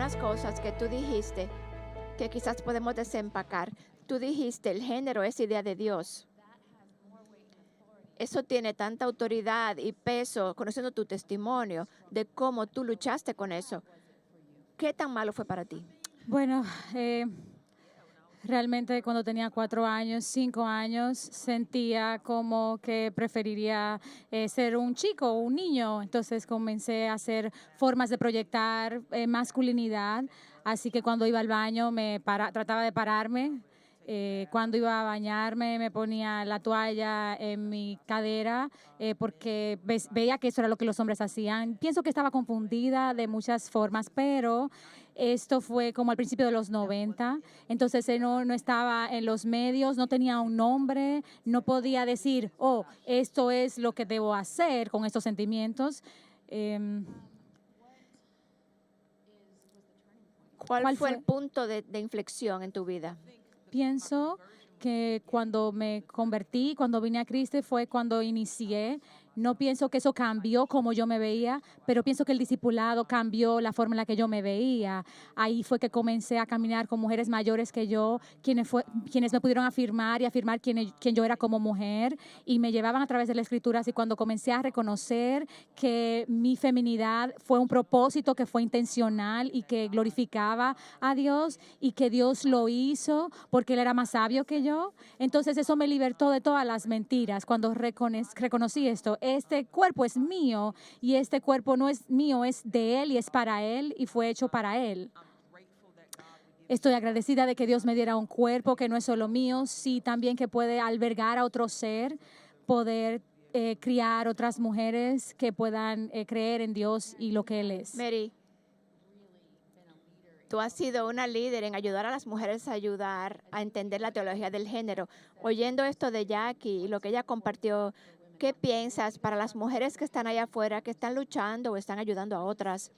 algunas cosas que tú dijiste que quizás podemos desempacar. Tú dijiste, el género es idea de Dios. Eso tiene tanta autoridad y peso, conociendo tu testimonio de cómo tú luchaste con eso. ¿Qué tan malo fue para ti? Bueno, realmente cuando tenía 4 años, 5 años, sentía como que preferiría ser un chico o un niño. Entonces comencé a hacer formas de proyectar masculinidad. Así que cuando iba al baño trataba de pararme. Cuando iba a bañarme me ponía la toalla en mi cadera porque veía que eso era lo que los hombres hacían. Pienso que estaba confundida de muchas formas, pero esto fue como al principio de los 90. Entonces no estaba en los medios, no tenía un nombre, no podía decir, oh, esto es lo que debo hacer con estos sentimientos. Eh, ¿Cuál ¿Cuál fue el fue? punto de inflexión en tu vida? Pienso que cuando me convertí, cuando vine a Cristo, fue cuando inicié. No pienso que eso cambió como yo me veía, pero pienso que el discipulado cambió la forma en la que yo me veía. Ahí fue que comencé a caminar con mujeres mayores que yo, quienes me pudieron afirmar y afirmar quién yo era como mujer y me llevaban a través de las escrituras. Y cuando comencé a reconocer que mi feminidad fue un propósito que fue intencional y que glorificaba a Dios y que Dios lo hizo porque Él era más sabio que yo, entonces eso me libertó de todas las mentiras cuando reconocí esto. Este cuerpo es mío y este cuerpo no es mío, es de Él y es para Él y fue hecho para Él. Estoy agradecida de que Dios me diera un cuerpo que no es solo mío, sí también que puede albergar a otro ser, poder criar otras mujeres que puedan creer en Dios y lo que Él es. Mary, tú has sido una líder en ayudar a las mujeres a ayudar a entender la teología del género. Oyendo esto de Jackie y lo que ella compartió, ¿qué piensas para las mujeres que están allá afuera, que están luchando o están ayudando a otras?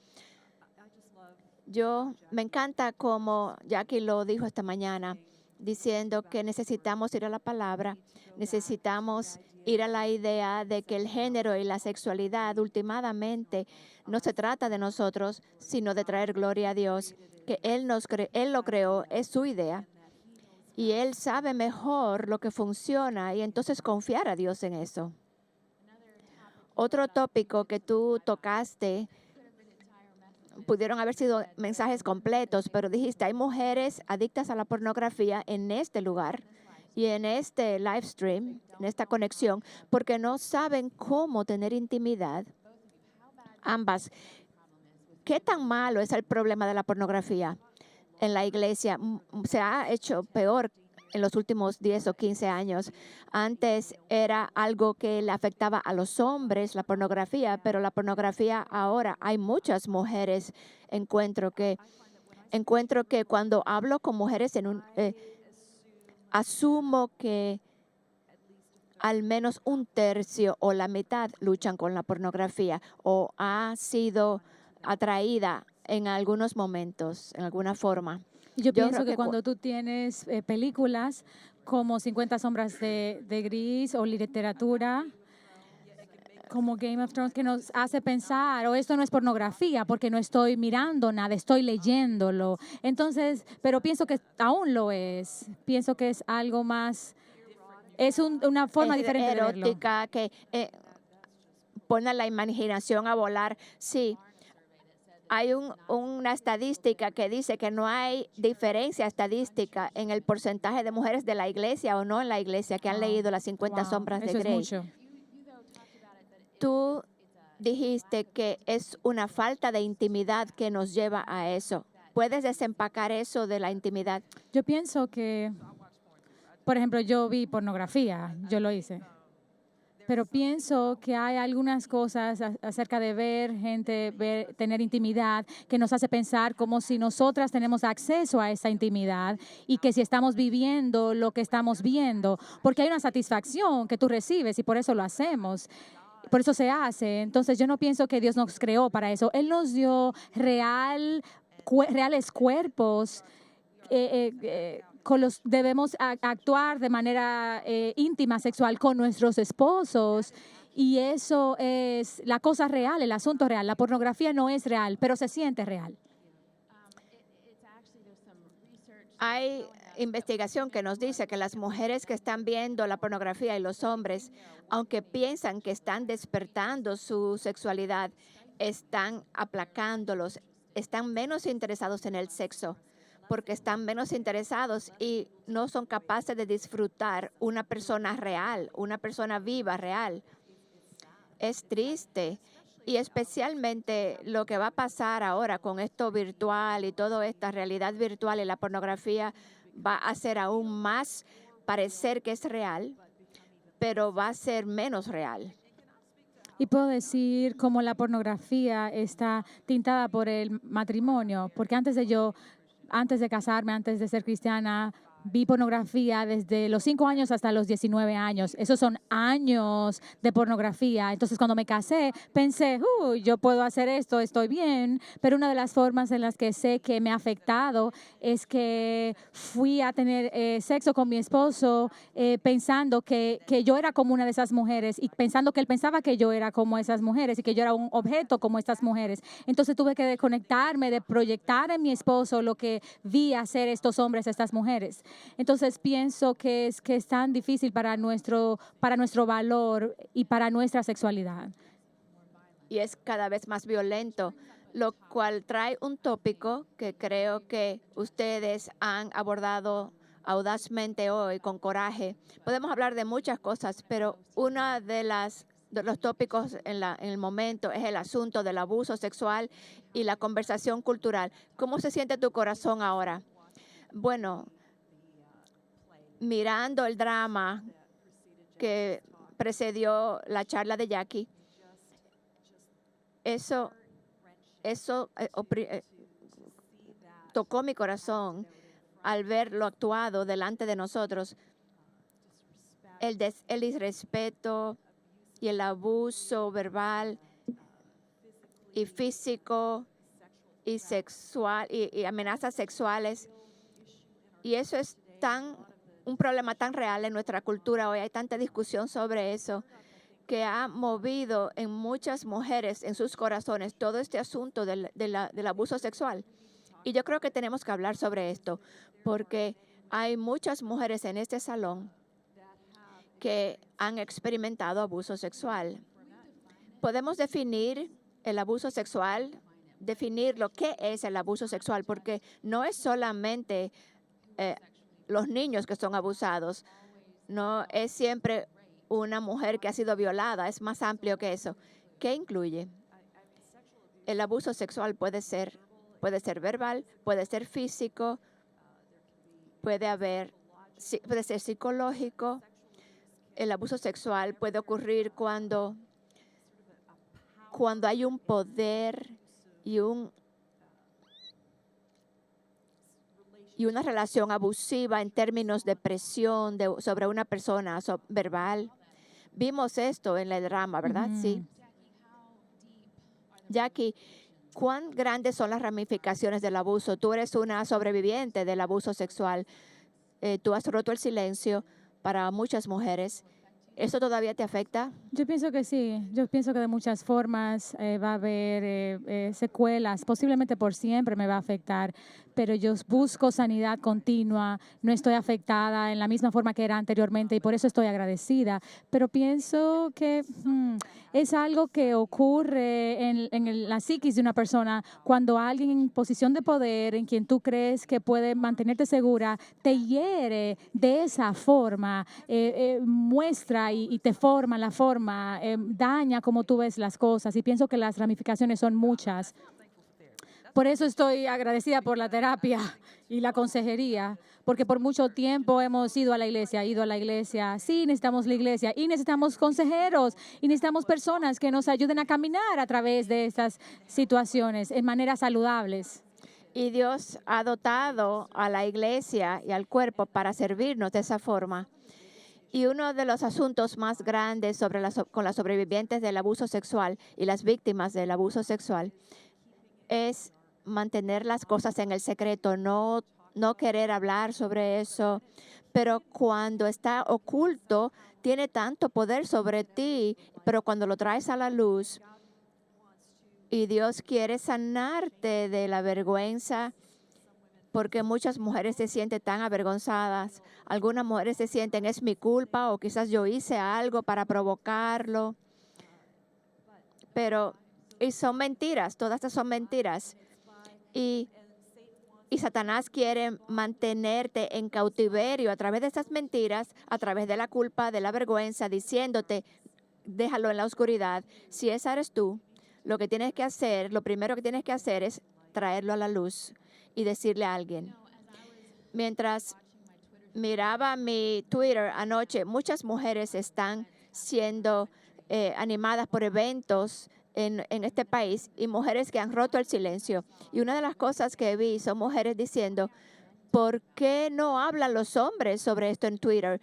Yo me encanta como Jackie lo dijo esta mañana, diciendo que necesitamos ir a la palabra, necesitamos ir a la idea de que el género y la sexualidad últimamente no se trata de nosotros, sino de traer gloria a Dios, que Él lo creó, es su idea, y Él sabe mejor lo que funciona y entonces confiar a Dios en eso. Otro tópico que tú tocaste pudieron haber sido mensajes completos, pero dijiste, hay mujeres adictas a la pornografía en este lugar y en este live stream, en esta conexión, porque no saben cómo tener intimidad. Ambas. ¿Qué tan malo es el problema de la pornografía en la iglesia? Se ha hecho peor en los últimos 10 o 15 años. Antes era algo que le afectaba a los hombres, la pornografía, pero la pornografía ahora hay muchas mujeres. Encuentro que cuando hablo con mujeres asumo que al menos un tercio o la mitad luchan con la pornografía o ha sido atraída en algunos momentos, en alguna forma. Yo Yo pienso creo que que cuando tú tienes películas como 50 sombras de Gris o literatura como Game of Thrones que nos hace pensar, o esto no es pornografía porque no estoy mirando nada, estoy leyéndolo. Entonces, pero pienso que aún lo es. Pienso que es algo más, una forma es diferente de verlo. erótica, que pone la imaginación a volar. Sí, hay una estadística que dice que no hay diferencia estadística en el porcentaje de mujeres de la iglesia o no en la iglesia que han leído las 50 Wow, sombras de eso es Grey. mucho. Tú dijiste que es una falta de intimidad que nos lleva a eso. ¿Puedes desempacar eso de la intimidad? Yo pienso que, por ejemplo, yo vi pornografía, yo lo hice. Pero pienso que hay algunas cosas acerca de ver gente, tener intimidad, que nos hace pensar como si nosotras tenemos acceso a esa intimidad y que si estamos viviendo lo que estamos viendo, porque hay una satisfacción que tú recibes y por eso lo hacemos. Por eso se hace. Entonces yo no pienso que Dios nos creó para eso. Él nos dio reales cuerpos debemos actuar de manera íntima, sexual con nuestros esposos. Y eso es la cosa real, el asunto real. La pornografía no es real, pero se siente real. Hay investigación que nos dice que las mujeres que están viendo la pornografía y los hombres, aunque piensan que están despertando su sexualidad, están aplacándolos, están menos interesados en el sexo, porque están menos interesados y no son capaces de disfrutar una persona real, una persona viva, real. Es triste. Y especialmente lo que va a pasar ahora con esto virtual y toda esta realidad virtual y la pornografía va a hacer aún más parecer que es real, pero va a ser menos real. Y puedo decir cómo la pornografía está tintada por el matrimonio, porque antes de casarme, antes de ser cristiana, vi pornografía desde los 5 años hasta los 19 años. Esos son años de pornografía. Entonces, cuando me casé, pensé, yo puedo hacer esto, estoy bien. Pero una de las formas en las que sé que me ha afectado es que fui a tener sexo con mi esposo pensando que yo era como una de esas mujeres y pensando que él pensaba que yo era como esas mujeres y que yo era un objeto como estas mujeres. Entonces, tuve que desconectarme, de proyectar en mi esposo lo que vi hacer estos hombres, estas mujeres. Entonces pienso que es tan difícil para nuestro valor y para nuestra sexualidad. Y es cada vez más violento, lo cual trae un tópico que creo que ustedes han abordado audazmente hoy, con coraje. Podemos hablar de muchas cosas, pero una de los tópicos en el momento es el asunto del abuso sexual y la conversación cultural. ¿Cómo se siente tu corazón ahora? Bueno, mirando el drama que precedió la charla de Jackie, eso tocó mi corazón al ver lo actuado delante de nosotros, el disrespeto y el abuso verbal y físico y sexual y amenazas sexuales. Y eso es un problema tan real en nuestra cultura hoy. Hay tanta discusión sobre eso que ha movido en muchas mujeres, en sus corazones, todo este asunto del abuso sexual. Y yo creo que tenemos que hablar sobre esto, porque hay muchas mujeres en este salón que han experimentado abuso sexual. Podemos definir el abuso sexual, definir lo que es el abuso sexual, porque no es solamente los niños que son abusados, no es siempre una mujer que ha sido violada, es más amplio que eso. ¿Qué incluye? El abuso sexual puede ser verbal, puede ser físico, puede ser psicológico. El abuso sexual puede ocurrir cuando hay un poder y una relación abusiva en términos de presión sobre una persona verbal. Vimos esto en el drama, ¿verdad? Sí. Jackie, ¿cuán grandes son las ramificaciones del abuso? Tú eres una sobreviviente del abuso sexual. Tú has roto el silencio para muchas mujeres. ¿Eso todavía te afecta? Yo pienso que sí, yo pienso que de muchas formas va a haber secuelas, posiblemente por siempre me va a afectar, pero yo busco sanidad continua, no estoy afectada en la misma forma que era anteriormente y por eso estoy agradecida, pero pienso que es algo que ocurre en la psiquis de una persona cuando alguien en posición de poder, en quien tú crees que puede mantenerte segura, te hiere de esa forma, muestra y te forma la forma, daña como tú ves las cosas y pienso que las ramificaciones son muchas. Por eso estoy agradecida por la terapia y la consejería, porque por mucho tiempo hemos ido a la iglesia. Sí, necesitamos la iglesia y necesitamos consejeros y necesitamos personas que nos ayuden a caminar a través de estas situaciones en maneras saludables. Y Dios ha dotado a la iglesia y al cuerpo para servirnos de esa forma. Y uno de los asuntos más grandes con las sobrevivientes del abuso sexual y las víctimas del abuso sexual es mantener las cosas en el secreto, no querer hablar sobre eso. Pero cuando está oculto, tiene tanto poder sobre ti, pero cuando lo traes a la luz y Dios quiere sanarte de la vergüenza porque muchas mujeres se sienten tan avergonzadas. Algunas mujeres se sienten, es mi culpa o quizás yo hice algo para provocarlo. Pero, y son mentiras, todas estas son mentiras. Y Satanás quiere mantenerte en cautiverio a través de estas mentiras, a través de la culpa, de la vergüenza, diciéndote, déjalo en la oscuridad. Si esa eres tú, lo que tienes que hacer, lo primero que tienes que hacer es traerlo a la luz y decirle a alguien. Mientras miraba mi Twitter anoche, muchas mujeres están siendo animadas por eventos en este país y mujeres que han roto el silencio. Y una de las cosas que vi son mujeres diciendo, ¿por qué no hablan los hombres sobre esto en Twitter?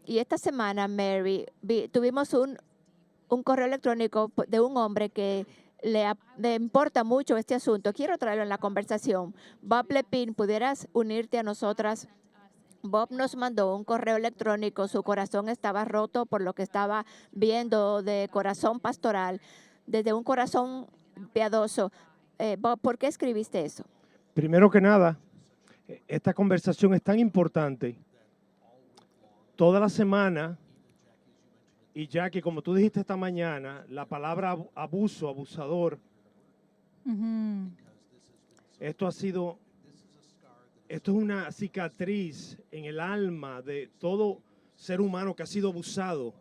Y esta semana, Mary, tuvimos un correo electrónico de un hombre que le importa mucho este asunto. Quiero traerlo en la conversación. Bob Lepin, ¿pudieras unirte a nosotras? Bob nos mandó un correo electrónico. Su corazón estaba roto por lo que estaba viendo de corazón pastoral, desde un corazón piadoso. Bob, ¿por qué escribiste eso? Primero que nada, esta conversación es tan importante. Toda la semana, y Jackie, como tú dijiste esta mañana, la palabra abuso, abusador, esto es una cicatriz en el alma de todo ser humano que ha sido abusado.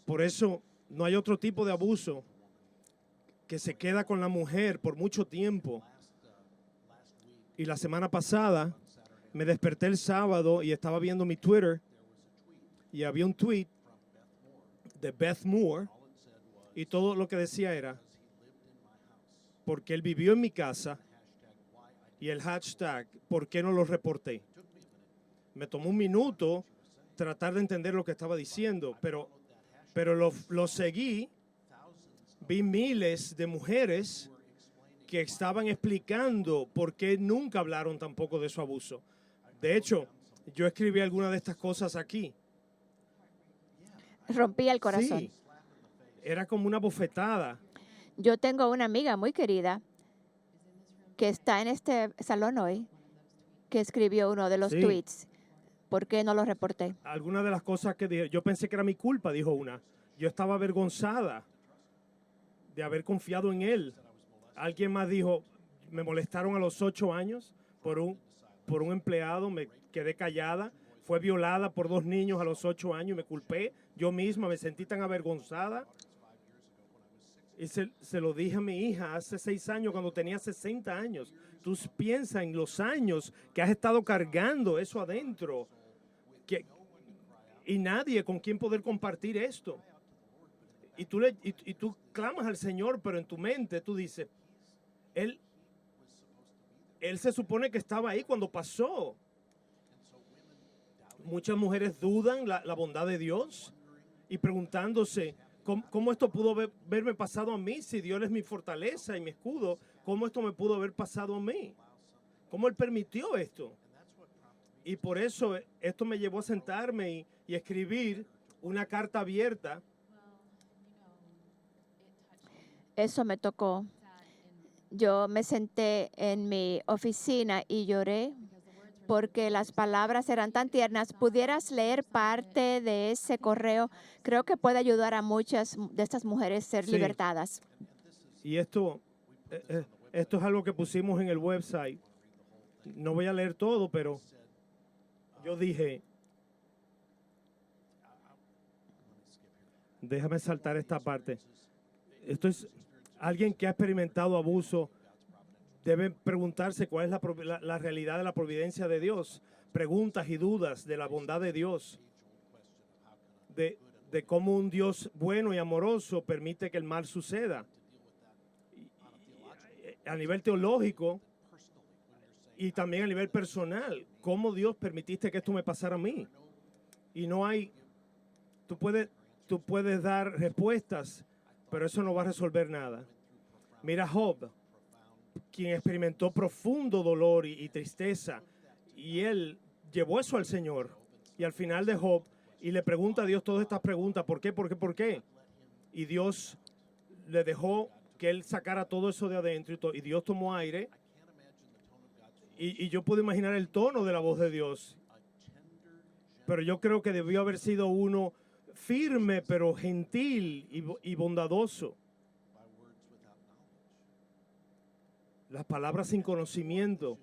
Por eso no hay otro tipo de abuso que se queda con la mujer por mucho tiempo. Y la semana pasada me desperté el sábado y estaba viendo mi Twitter y había un tweet de Beth Moore y todo lo que decía era porque él vivió en mi casa y el hashtag ¿por qué no lo reporté? Me tomó un minuto tratar de entender lo que estaba diciendo, pero lo seguí. Vi miles de mujeres que estaban explicando por qué nunca hablaron tampoco de su abuso. De hecho, yo escribí algunas de estas cosas aquí. Rompía el corazón. Sí, era como una bofetada. Yo tengo una amiga muy querida que está en este salón hoy, que escribió uno de los Sí. tweets. ¿Por qué no lo reporté? Algunas de las cosas que dije, yo pensé que era mi culpa, dijo una. Yo estaba avergonzada de haber confiado en él. Alguien más dijo, me molestaron a los 8 años por un empleado, me quedé callada. Fue violada por 2 niños a los 8 años y me culpé. Yo misma me sentí tan avergonzada. Y se lo dije a mi hija hace 6 años cuando tenía 60 años. Tú piensa en los años que has estado cargando eso adentro. Y nadie con quien poder compartir esto. Y tú clamas al Señor, pero en tu mente tú dices, Él se supone que estaba ahí cuando pasó. Muchas mujeres dudan la bondad de Dios y preguntándose, ¿cómo esto pudo haberme pasado a mí? Si Dios es mi fortaleza y mi escudo, ¿cómo esto me pudo haber pasado a mí? ¿Cómo Él permitió esto? Y por eso esto me llevó a sentarme y escribir una carta abierta. Eso me tocó. Yo me senté en mi oficina y lloré porque las palabras eran tan tiernas. ¿Pudieras leer parte de ese correo? Creo que puede ayudar a muchas de estas mujeres a ser Sí. libertadas. Y esto es algo que pusimos en el website. No voy a leer todo, pero yo dije, déjame saltar esta parte. Esto es alguien que ha experimentado abuso. Debe preguntarse cuál es la realidad de la providencia de Dios. Preguntas y dudas de la bondad de Dios. De cómo un Dios bueno y amoroso permite que el mal suceda. A nivel teológico y también a nivel personal. ¿Cómo Dios permitiste que esto me pasara a mí? Y no hay... Tú puedes dar respuestas, pero eso no va a resolver nada. Mira Job, quien experimentó profundo dolor y tristeza, y él llevó eso al Señor. Y al final de Job, y le pregunta a Dios todas estas preguntas, ¿por qué, por qué, por qué? Y Dios le dejó que él sacara todo eso de adentro, y Dios tomó aire, y yo puedo imaginar el tono de la voz de Dios. Pero yo creo que debió haber sido uno firme, pero gentil y bondadoso. Las palabras sin conocimiento.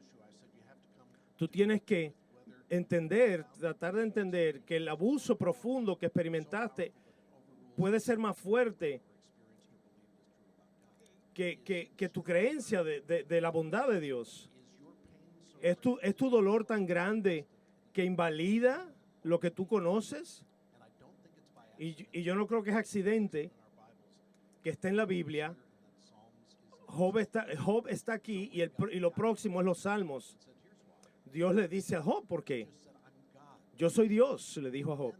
Tú tienes que entender, tratar de entender que el abuso profundo que experimentaste puede ser más fuerte que tu creencia de la bondad de Dios. ¿Es tu dolor tan grande que invalida lo que tú conoces? Y yo no creo que es accidente que esté en la Biblia. Job está aquí y lo próximo es los Salmos. Dios le dice a Job, ¿por qué? Yo soy Dios, le dijo a Job.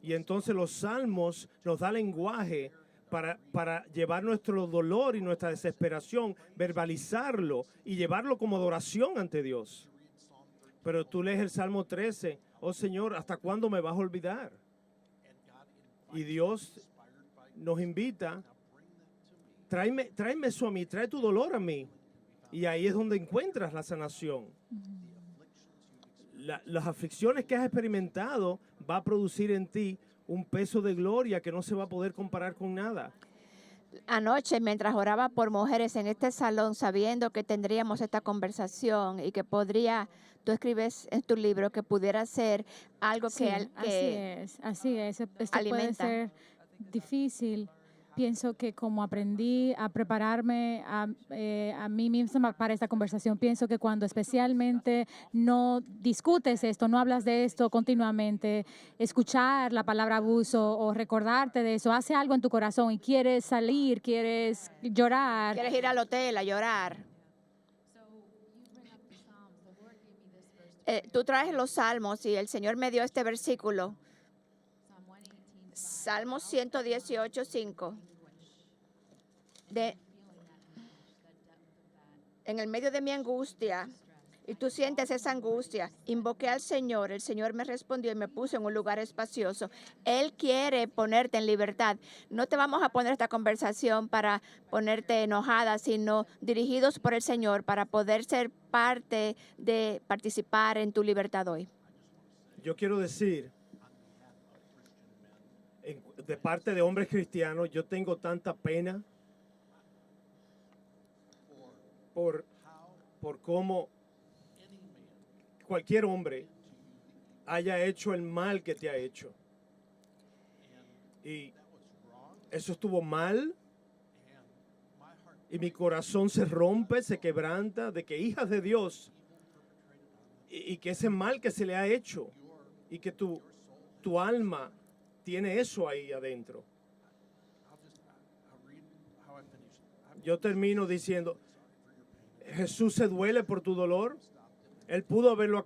Y entonces los Salmos nos da lenguaje para llevar nuestro dolor y nuestra desesperación, verbalizarlo y llevarlo como adoración ante Dios. Pero tú lees el Salmo 13, oh Señor, ¿hasta cuándo me vas a olvidar? Y Dios nos invita, tráeme eso a mí, trae tu dolor a mí. Y ahí es donde encuentras la sanación. Las aflicciones que has experimentado va a producir en ti un peso de gloria que no se va a poder comparar con nada. Anoche, mientras oraba por mujeres en este salón, sabiendo que tendríamos esta conversación y que tú escribes en tu libro, que pudiera ser algo Sí, así es. Esto puede alimenta. ser difícil. Pienso que como aprendí a prepararme a mí misma para esta conversación, pienso que cuando especialmente no discutes esto, no hablas de esto continuamente, escuchar la palabra abuso o recordarte de eso, hace algo en tu corazón y quieres salir, quieres llorar. Quieres ir al hotel a llorar. Tú traes los salmos y el Señor me dio este versículo. Salmo 118, 5. En el medio de mi angustia, y tú sientes esa angustia, invoqué al Señor, el Señor me respondió y me puso en un lugar espacioso. Él quiere ponerte en libertad. No te vamos a poner esta conversación para ponerte enojada, sino dirigidos por el Señor para poder ser parte de participar en tu libertad hoy. Yo quiero decir, de parte de hombres cristianos, yo tengo tanta pena por cómo cualquier hombre haya hecho el mal que te ha hecho. Y eso estuvo mal. Y mi corazón se rompe, se quebranta de que hijas de Dios y que ese mal que se le ha hecho y que tu alma tiene eso ahí adentro. Yo termino diciendo, Jesús se duele por tu dolor. Él pudo haberlo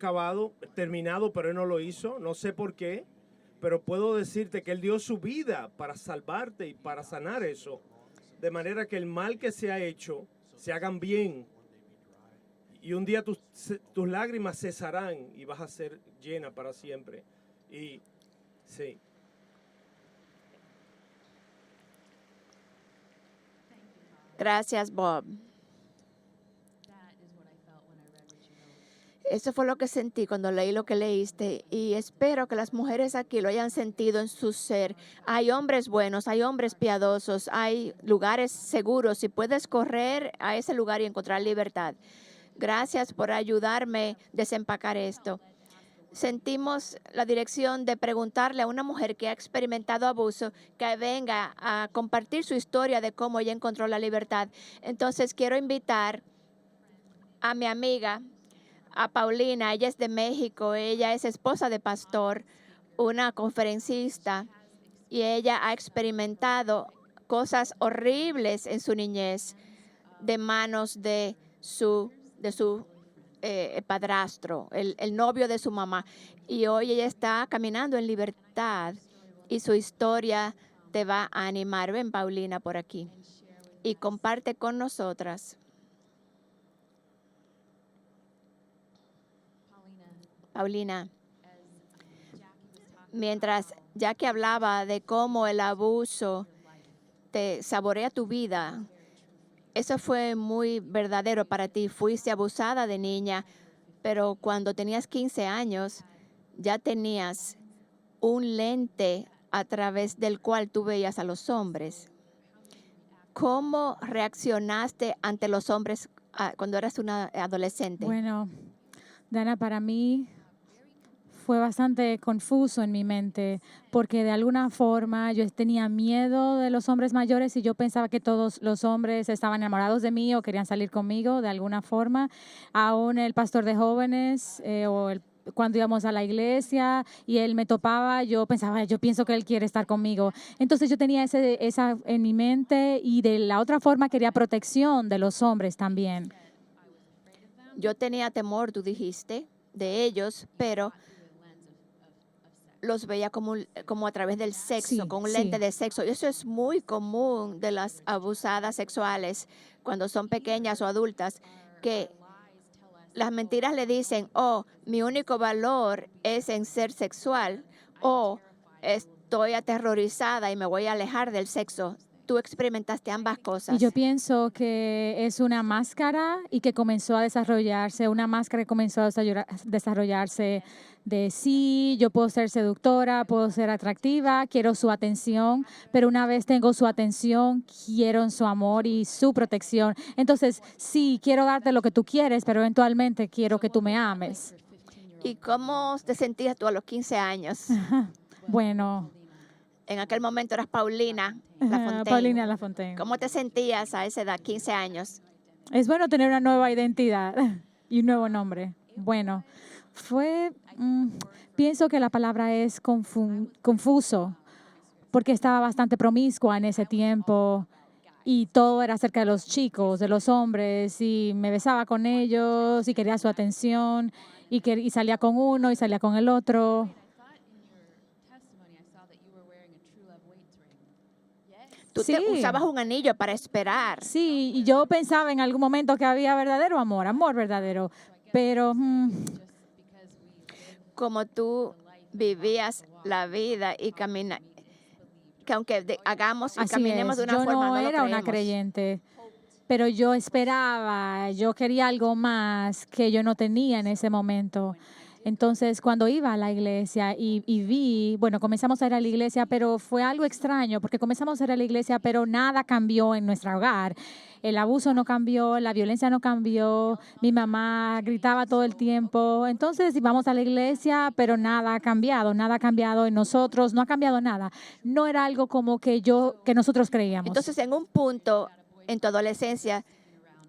terminado, pero Él no lo hizo. No sé por qué, pero puedo decirte que Él dio su vida para salvarte y para sanar eso. De manera que el mal que se ha hecho, se hagan bien. Y un día tus lágrimas cesarán y vas a ser llena para siempre. Y sí. Gracias, Bob. Eso fue lo que sentí cuando leí lo que leíste y espero que las mujeres aquí lo hayan sentido en su ser. Hay hombres buenos, hay hombres piadosos, hay lugares seguros y puedes correr a ese lugar y encontrar libertad. Gracias por ayudarme a desempacar esto. Sentimos la dirección de preguntarle a una mujer que ha experimentado abuso que venga a compartir su historia de cómo ella encontró la libertad. Entonces quiero invitar a mi amiga, a Paulina. Ella es de México, ella es esposa de pastor, una conferencista, y ella ha experimentado cosas horribles en su niñez de manos de su padrastro, el novio de su mamá. Y hoy ella está caminando en libertad y su historia te va a animar. Ven, Paulina, por aquí y comparte con nosotras. Paulina, mientras Jackie hablaba de cómo el abuso te saborea tu vida Eso fue muy verdadero para ti. Fuiste abusada de niña, pero cuando tenías 15 años ya tenías un lente a través del cual tú veías a los hombres. ¿Cómo reaccionaste ante los hombres cuando eras una adolescente? Bueno, Dana, para mí fue bastante confuso en mi mente, porque de alguna forma yo tenía miedo de los hombres mayores y yo pensaba que todos los hombres estaban enamorados de mí o querían salir conmigo de alguna forma. Aún el pastor de jóvenes cuando íbamos a la iglesia y él me topaba, yo pensaba, yo pienso que él quiere estar conmigo. Entonces yo tenía esa en mi mente y de la otra forma quería protección de los hombres también. Yo tenía temor, tú dijiste, de ellos, pero los veía como a través del sexo, Sí, con un sí. lente de sexo. Y eso es muy común de las abusadas sexuales cuando son pequeñas o adultas, que las mentiras le dicen, oh, mi único valor es en ser sexual, o estoy aterrorizada y me voy a alejar del sexo. Tú experimentaste ambas Y cosas. yo pienso que es una máscara y que comenzó a desarrollarse, una máscara que comenzó a desarrollarse de sí, yo puedo ser seductora, puedo ser atractiva, quiero su atención, pero una vez tengo su atención, quiero su amor y su protección. Entonces, sí, quiero darte lo que tú quieres, pero eventualmente quiero que tú me ames. ¿Y cómo te sentías tú a los 15 años? Bueno, En aquel momento eras Paulina Lafontaine. Paulina Lafontaine. ¿Cómo te sentías a esa edad, 15 años? Es bueno tener una nueva identidad y un nuevo nombre. Bueno, pienso que la palabra es confuso, porque estaba bastante promiscua en ese tiempo y todo era acerca de los chicos, de los hombres, y me besaba con ellos y quería su atención y salía con uno y salía con el otro. Tú Sí. usabas un anillo para esperar. Sí, y yo pensaba en algún momento que había verdadero amor verdadero, pero Como tú vivías la vida y que aunque hagamos y así caminemos es. de una Yo forma, no no lo era una creemos. creyente, pero yo esperaba, yo quería algo más que yo no tenía en ese momento. Entonces, cuando iba a la iglesia bueno, comenzamos a ir a la iglesia, pero fue algo extraño, porque comenzamos a ir a la iglesia, pero nada cambió en nuestro hogar. El abuso no cambió, la violencia no cambió, mi mamá gritaba todo el tiempo. Entonces, íbamos a la iglesia, pero nada ha cambiado en nosotros, no ha cambiado nada. No era algo como que nosotros creíamos. Entonces, en un punto en tu adolescencia,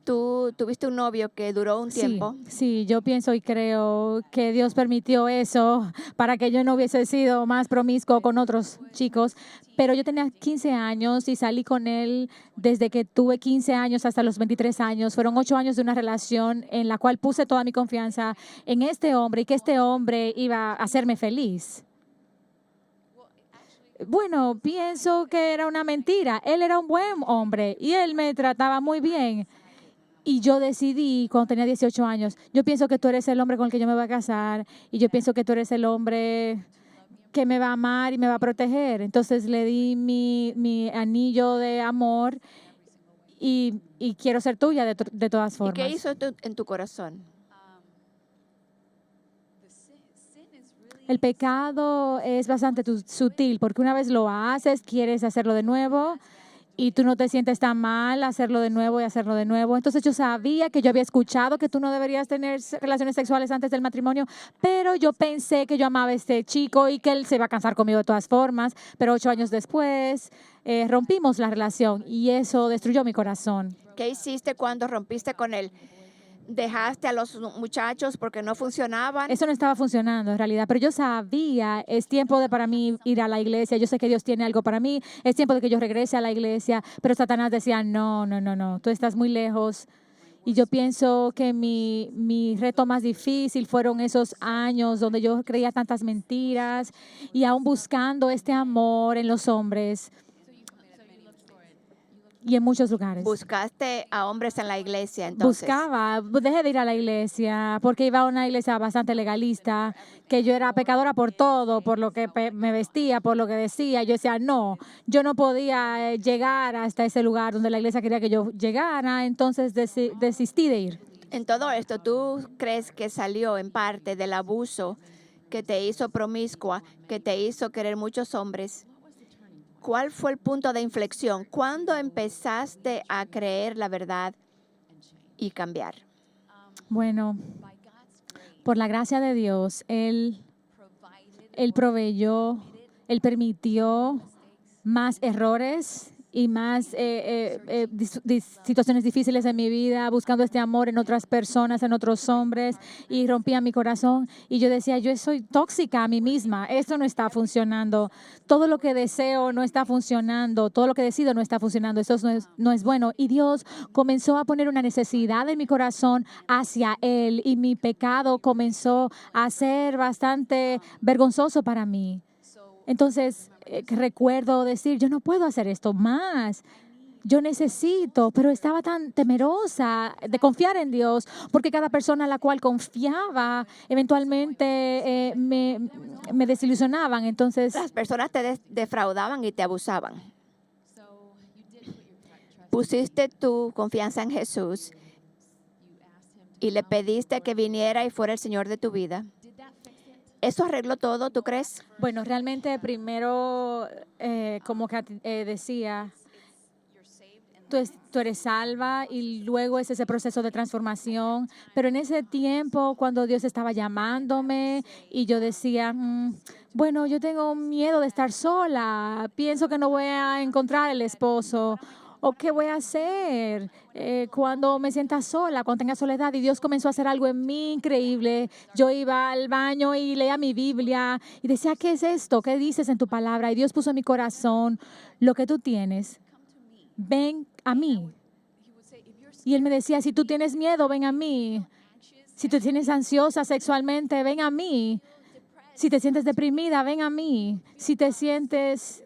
tú tuviste un novio que duró un tiempo. Sí, yo pienso y creo que Dios permitió eso para que yo no hubiese sido más promiscuo con otros chicos, pero yo tenía 15 años y salí con él desde que tuve 15 años hasta los 23 años. Fueron 8 años de una relación en la cual puse toda mi confianza en este hombre y que este hombre iba a hacerme feliz. Bueno, pienso que era una mentira. Él era un buen hombre y él me trataba muy bien. Y yo decidí, cuando tenía 18 años, yo pienso que tú eres el hombre con el que yo me voy a casar y yo pienso que tú eres el hombre que me va a amar y me va a proteger. Entonces le di mi anillo de amor y quiero ser tuya de todas ¿Y formas. qué hizo en tu corazón? El pecado es bastante sutil porque una vez lo haces, quieres hacerlo de nuevo y tú no te sientes tan mal hacerlo de nuevo y hacerlo de nuevo. Entonces yo sabía que yo había escuchado que tú no deberías tener relaciones sexuales antes del matrimonio, pero yo pensé que yo amaba a este chico y que él se iba a casar conmigo de todas formas. Pero 8 años después rompimos la relación y eso destruyó mi corazón. ¿Qué hiciste cuando rompiste con él? ¿Dejaste a los muchachos porque no funcionaban? Eso no estaba funcionando en realidad, pero yo sabía, es tiempo para mí ir a la iglesia, yo sé que Dios tiene algo para mí, es tiempo de que yo regrese a la iglesia, pero Satanás decía, no, tú estás muy lejos. Y yo pienso que mi reto más difícil fueron esos años donde yo creía tantas mentiras y aún buscando este amor en los hombres. y en muchos lugares. Buscaste a hombres en la iglesia, entonces. Dejé de ir a la iglesia porque iba a una iglesia bastante legalista, que yo era pecadora por todo, por lo que me vestía, por lo que decía. Yo decía, no, yo no podía llegar hasta ese lugar donde la iglesia quería que yo llegara, entonces desistí de ir. En todo esto, ¿tú crees que salió en parte del abuso que te hizo promiscua, que te hizo querer muchos hombres? ¿Cuál fue el punto de inflexión? ¿Cuándo empezaste a creer la verdad y cambiar? Bueno, por la gracia de Dios, Él proveyó, Él permitió más errores y más situaciones difíciles en mi vida, buscando este amor en otras personas, en otros hombres, y rompía mi corazón. Y yo decía, yo soy tóxica a mí misma, esto no está funcionando. Todo lo que deseo no está funcionando, todo lo que decido no está funcionando, eso no es bueno. Y Dios comenzó a poner una necesidad en mi corazón hacia Él, y mi pecado comenzó a ser bastante vergonzoso para mí. Entonces, recuerdo decir, yo no puedo hacer esto más. Yo necesito, pero estaba tan temerosa de confiar en Dios, porque cada persona a la cual confiaba eventualmente me desilusionaban. Entonces, Las personas te defraudaban y te abusaban. Pusiste tu confianza en Jesús y le pediste que viniera y fuera el Señor de tu vida. ¿Eso arregló todo, tú crees? bueno, realmente primero, como decía, tú eres salva, y luego es ese proceso de transformación. Pero en ese tiempo, cuando Dios estaba llamándome y yo decía, bueno, yo tengo miedo de estar sola, pienso que no voy a encontrar el esposo, o qué voy a hacer cuando me sienta sola, cuando tenga soledad. Y Dios comenzó a hacer algo en mí increíble. Yo iba al baño y leía mi Biblia y decía, ¿qué es esto? ¿Qué dices en tu palabra? Y Dios puso en mi corazón, lo que tú tienes, ven a mí. Y Él me decía, si tú tienes miedo, ven a mí. Si tú tienes ansiosa sexualmente, ven a mí. Si te sientes deprimida, ven a mí. Si te sientes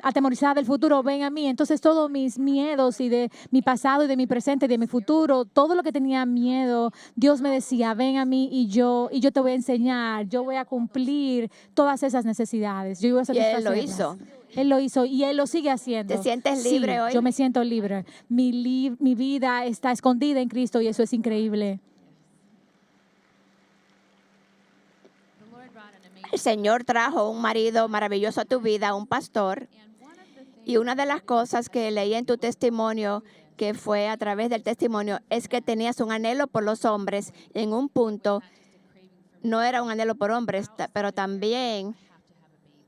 atemorizada del futuro, ven a mí. Entonces todos mis miedos, y de mi pasado y de mi presente y de mi futuro, todo lo que tenía miedo, Dios me decía, ven a mí y yo te voy a enseñar, yo voy a cumplir todas esas necesidades. Yo iba a Y Él lo satisfacerlas. hizo. Él lo hizo y Él lo sigue haciendo. ¿Te sientes Sí, libre hoy? yo me siento libre. Mi vida está escondida en Cristo y eso es increíble. El Señor trajo un marido maravilloso a tu vida, un pastor. Y una de las cosas que leí en tu testimonio, que fue a través del testimonio, es que tenías un anhelo por los hombres. En un punto, no era un anhelo por hombres, pero también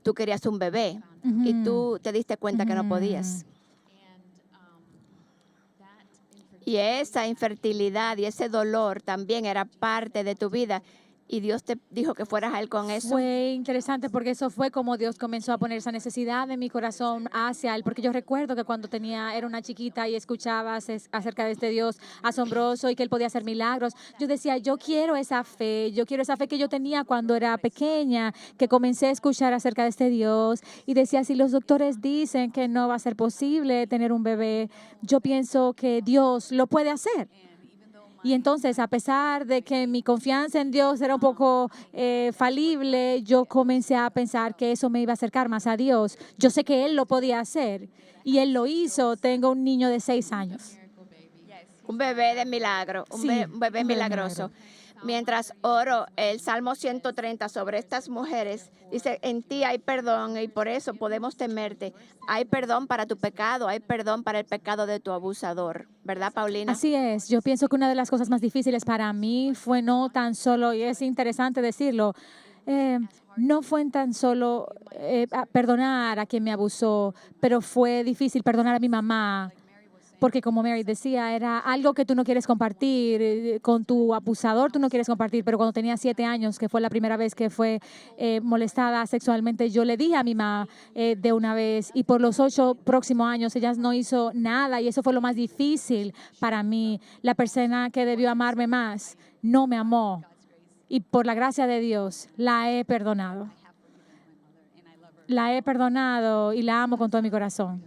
tú querías un bebé. Y tú te diste cuenta que no podías. Y esa infertilidad y ese dolor también era parte de tu vida. Y Dios te dijo que fueras a Él con eso. Fue interesante porque eso fue como Dios comenzó a poner esa necesidad en mi corazón hacia Él, porque yo recuerdo que cuando era una chiquita y escuchaba acerca de este Dios asombroso y que Él podía hacer milagros, yo decía, yo quiero esa fe que yo tenía cuando era pequeña, que comencé a escuchar acerca de este Dios, y decía, si los doctores dicen que no va a ser posible tener un bebé, yo pienso que Dios lo puede hacer. Y entonces, a pesar de que mi confianza en Dios era un poco falible, yo comencé a pensar que eso me iba a acercar más a Dios. Yo sé que Él lo podía hacer y Él lo hizo. Tengo un niño de 6 años. Un bebé de milagro, un Sí, bebé un bebé milagroso. Mientras oro el Salmo 130 sobre estas mujeres, dice, en ti hay perdón y por eso podemos temerte. Hay perdón para tu pecado, hay perdón para el pecado de tu abusador. ¿Verdad, Paulina? Así es. Yo pienso que una de las cosas más difíciles para mí fue no tan solo, y es interesante decirlo, no fue tan solo perdonar a quien me abusó, pero fue difícil perdonar a mi mamá. Porque como Mary decía, era algo que tú no quieres compartir con tu abusador, tú no quieres compartir, pero cuando tenía 7 años, que fue la primera vez que fue molestada sexualmente, yo le dije a mi mamá de una vez, y por los 8 próximos años ella no hizo nada, y eso fue lo más difícil para mí. La persona que debió amarme más no me amó, y por la gracia de Dios la he perdonado. la he perdonado y la amo con todo mi corazón.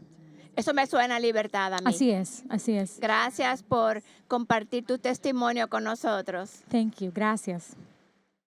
Eso me suena a libertad a mí. Así es, así es. Gracias por compartir tu testimonio con nosotros. Thank you, gracias.